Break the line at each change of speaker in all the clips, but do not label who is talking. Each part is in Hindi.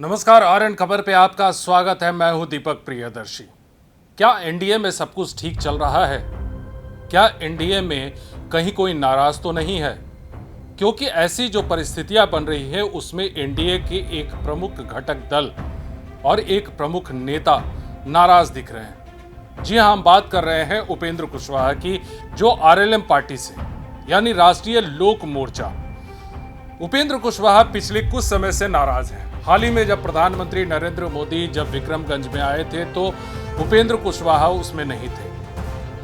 नमस्कार, आरएन खबर पे आपका स्वागत है। मैं हूं दीपक प्रियदर्शी। क्या एनडीए में सब कुछ ठीक चल रहा है? क्या एनडीए में कहीं कोई नाराज तो नहीं है? क्योंकि ऐसी जो परिस्थितियां बन रही है उसमें एनडीए के एक प्रमुख घटक दल और एक प्रमुख नेता नाराज दिख रहे हैं। जी हां, हम बात कर रहे हैं उपेंद्र कुशवाहा की, जो आरएलएम पार्टी से यानी राष्ट्रीय लोक मोर्चा। उपेंद्र कुशवाहा पिछले कुछ समय से नाराज हैं। हाल ही में जब प्रधानमंत्री नरेंद्र मोदी जब विक्रमगंज में आए थे तो उपेंद्र कुशवाहा उसमें नहीं थे।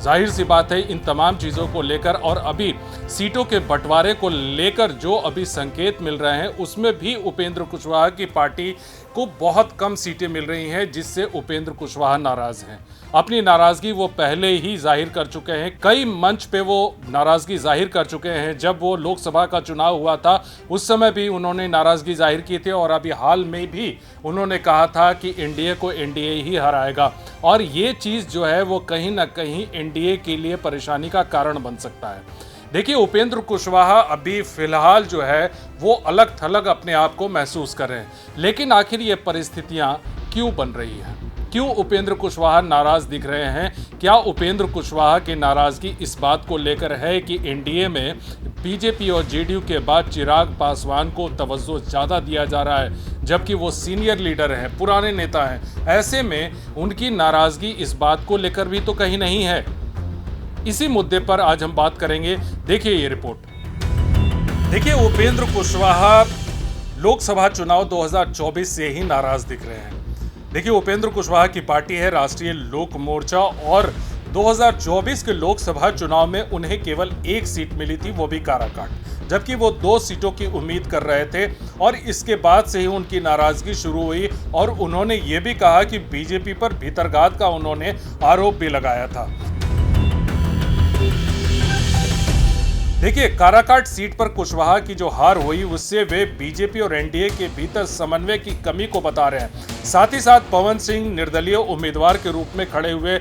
जाहिर सी बात है, इन तमाम चीजों को लेकर और अभी सीटों के बंटवारे को लेकर जो अभी संकेत मिल रहे हैं उसमें भी उपेंद्र कुशवाहा की पार्टी को बहुत कम सीटें मिल रही हैं, जिससे उपेंद्र कुशवाहा नाराज हैं। अपनी नाराजगी वो पहले ही जाहिर कर चुके हैं, कई मंच पे वो नाराजगी जाहिर कर चुके हैं। जब वो लोकसभा का चुनाव हुआ था उस समय भी उन्होंने नाराजगी जाहिर की थी और अभी हाल में भी उन्होंने कहा था कि एनडीए को एनडीए ही हराएगा। और ये चीज़ जो है वो कहीं ना कहीं एनडीए के लिए परेशानी का कारण बन सकता है। देखिए, उपेंद्र कुशवाहा अभी फिलहाल जो है वो अलग थलग अपने आप को महसूस कर रहे हैं, लेकिन आखिर ये परिस्थितियां क्यों बन रही हैं? क्यों उपेंद्र कुशवाहा नाराज दिख रहे हैं? क्या उपेंद्र कुशवाहा की नाराजगी इस बात को लेकर है कि एनडीए में बीजेपी और जेडीयू के बाद चिराग पासवान को तवज्जो ज़्यादा दिया जा रहा है, जबकि वो सीनियर लीडर हैं, पुराने नेता हैं। ऐसे में उनकी नाराजगी इस बात को लेकर भी तो कहीं नहीं है। इसी मुद्दे पर आज हम बात करेंगे। देखिए ये रिपोर्ट। देखिए, उपेंद्र कुशवाहा लोकसभा चुनाव 2024 से ही नाराज दिख रहे हैं। देखिए, उपेंद्र कुशवाहा की पार्टी है राष्ट्रीय लोक मोर्चा और 2024 के लोकसभा चुनाव में उन्हें केवल एक सीट मिली थी, वो भी काराकाट, जबकि वो 2 सीटों की उम्मीद कर रहे थे। और इसके बाद से ही उनकी नाराजगी शुरू हुई और उन्होंने ये भी कहा कि बीजेपी पर भीतरघात का उन्होंने आरोप भी लगाया था। देखिए, काराकाट सीट पर कुशवाहा की जो हार हुई उससे वे बीजेपी और एनडीए के भीतर समन्वय की कमी को बता रहे हैं। साथ ही साथ पवन सिंह निर्दलीय उम्मीदवार के रूप में खड़े हुए।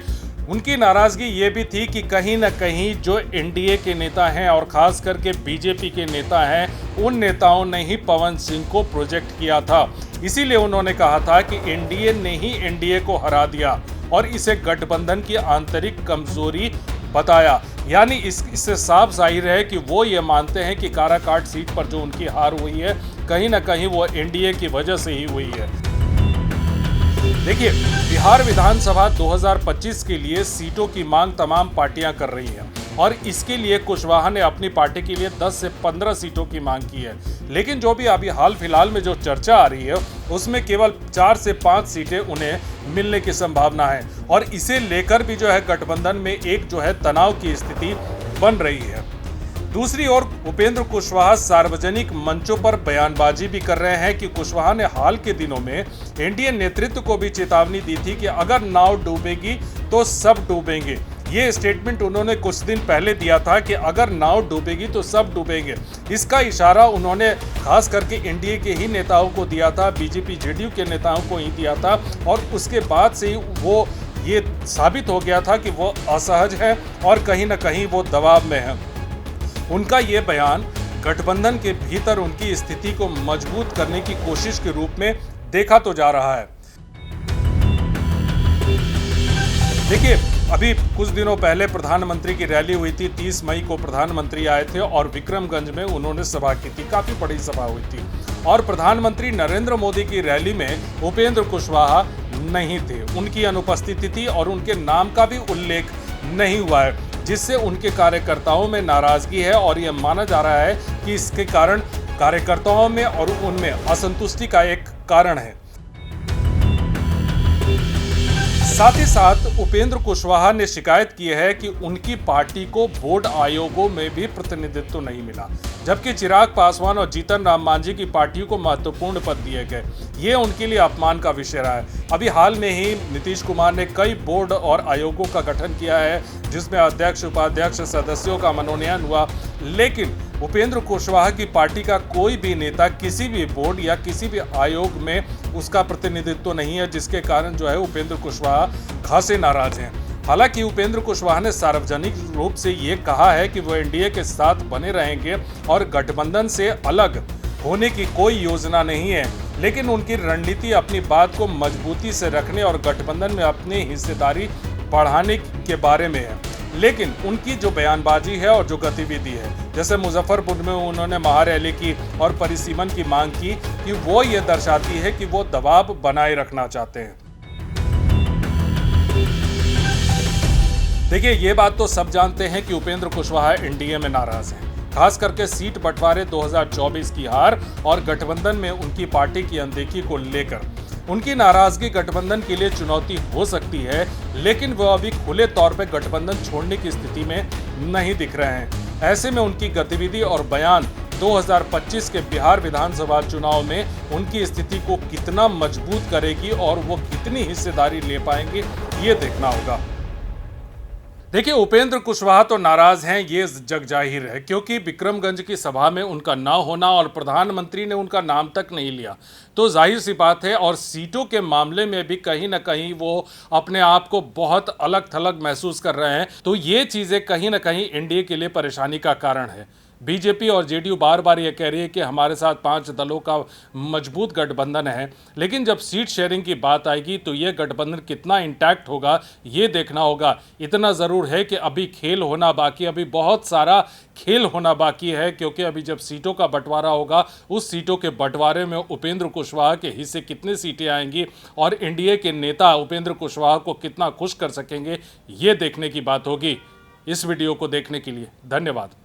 उनकी नाराजगी ये भी थी कि कहीं ना कहीं जो एनडीए के नेता हैं और खास करके बीजेपी के नेता हैं, उन नेताओं ने ही पवन सिंह को प्रोजेक्ट किया था। इसीलिए उन्होंने कहा था कि एनडीए ने ही एनडीए को हरा दिया और इसे गठबंधन की आंतरिक कमजोरी बताया। यानी इससे साफ जाहिर है कि वो ये मानते हैं कि काराकाट सीट पर जो उनकी हार हुई है कहीं ना कहीं वो एनडीए की वजह से ही हुई है। देखिए, बिहार विधानसभा 2025 के लिए सीटों की मांग तमाम पार्टियां कर रही हैं और इसके लिए कुशवाहा ने अपनी पार्टी के लिए 10 से 15 सीटों की मांग की है। लेकिन जो भी अभी हाल फिलहाल में जो चर्चा आ रही है उसमें केवल 4 से 5 सीटें उन्हें मिलने की संभावना है और इसे लेकर भी जो है गठबंधन में एक जो है तनाव की स्थिति बन रही है। दूसरी ओर उपेंद्र कुशवाहा सार्वजनिक मंचों पर बयानबाजी भी कर रहे हैं कि कुशवाहा ने हाल के दिनों में एनडीए नेतृत्व को भी चेतावनी दी थी कि अगर नाव डूबेगी तो सब डूबेंगे। ये स्टेटमेंट उन्होंने कुछ दिन पहले दिया था कि अगर नाव डूबेगी तो सब डूबेंगे। इसका इशारा उन्होंने खास करके एनडीए के ही नेताओं को दिया था, बीजेपी जेडीयू के नेताओं को ही दिया था और उसके बाद से ही वो ये साबित हो गया था कि वो असहज है और कहीं ना कहीं वो दबाव में है। उनका ये बयान गठबंधन के भीतर उनकी स्थिति को मजबूत करने की कोशिश के रूप में देखा तो जा रहा है। देखिए, अभी कुछ दिनों पहले प्रधानमंत्री की रैली हुई थी। 30 मई को प्रधानमंत्री आए थे और विक्रमगंज में उन्होंने सभा की थी, काफी बड़ी सभा हुई थी और प्रधानमंत्री नरेंद्र मोदी की रैली में उपेंद्र कुशवाहा नहीं थे, उनकी अनुपस्थिति थी और उनके नाम का भी उल्लेख नहीं हुआ है, जिससे उनके कार्यकर्ताओं में नाराजगी है और यह माना जा रहा है कि इसके कारण कार्यकर्ताओं में और उनमें असंतुष्टि का एक कारण है। साथ ही साथ उपेंद्र कुशवाहा ने शिकायत की है कि उनकी पार्टी को बोर्ड आयोगों में भी प्रतिनिधित्व नहीं मिला, जबकि चिराग पासवान और जीतन राम मांझी की पार्टियों को महत्वपूर्ण पद दिए गए। ये उनके लिए अपमान का विषय रहा है। अभी हाल में ही नीतीश कुमार ने कई बोर्ड और आयोगों का गठन किया है, जिसमें अध्यक्ष, उपाध्यक्ष, सदस्यों का मनोनयन हुआ, लेकिन उपेंद्र कुशवाहा की पार्टी का कोई भी नेता किसी भी बोर्ड या किसी भी आयोग में उसका प्रतिनिधित्व नहीं है, जिसके कारण जो है उपेंद्र कुशवाहा खासे नाराज हैं। हालांकि उपेंद्र कुशवाहा ने सार्वजनिक रूप से ये कहा है कि वो एनडीए के साथ बने रहेंगे और गठबंधन से अलग होने की कोई योजना नहीं है, लेकिन उनकी रणनीति अपनी बात को मजबूती से रखने और गठबंधन में अपनी हिस्सेदारी बढ़ाने के बारे में है। लेकिन उनकी जो बयानबाजी है और जो गतिविधि है, जैसे मुजफ्फरपुर में उन्होंने महारैली की और परिसीमन की मांग की, कि वो ये दर्शाती है कि वो दबाव बनाए रखना चाहते हैं। देखिए, ये बात तो सब जानते हैं कि उपेंद्र कुशवाहा एनडीए में नाराज हैं, खास करके सीट बंटवारे 2024 की हार और गठबंधन में उनकी पार्टी की अनदेखी को लेकर। उनकी नाराजगी गठबंधन के लिए चुनौती हो सकती है, लेकिन वो अभी खुले तौर पर गठबंधन छोड़ने की स्थिति में नहीं दिख रहे हैं। ऐसे में उनकी गतिविधि और बयान 2025 के बिहार विधानसभा चुनाव में उनकी स्थिति को कितना मजबूत करेगी और वो कितनी हिस्सेदारी ले पाएंगे, ये देखना होगा। देखिए, उपेंद्र कुशवाहा तो नाराज हैं, ये जग जाहिर है, क्योंकि विक्रमगंज की सभा में उनका ना होना और प्रधानमंत्री ने उनका नाम तक नहीं लिया, तो जाहिर सी बात है। और सीटों के मामले में भी कहीं ना कहीं वो अपने आप को बहुत अलग थलग महसूस कर रहे हैं, तो ये चीज़ें कहीं ना कहीं एनडीए के लिए परेशानी का कारण है। बीजेपी और जेडीयू बार बार ये कह रही है कि हमारे साथ 5 दलों का मजबूत गठबंधन है, लेकिन जब सीट शेयरिंग की बात आएगी तो ये गठबंधन कितना इंटैक्ट होगा, ये देखना होगा। इतना ज़रूर है कि अभी खेल होना बाकी, अभी बहुत सारा खेल होना बाकी है, क्योंकि अभी जब सीटों का बंटवारा होगा, उस सीटों के बंटवारे में उपेंद्र कुशवाहा के हिस्से कितनी सीटें आएंगी और एनडीए के नेता उपेंद्र कुशवाहा को कितना खुश कर सकेंगे, ये देखने की बात होगी। इस वीडियो को देखने के लिए धन्यवाद।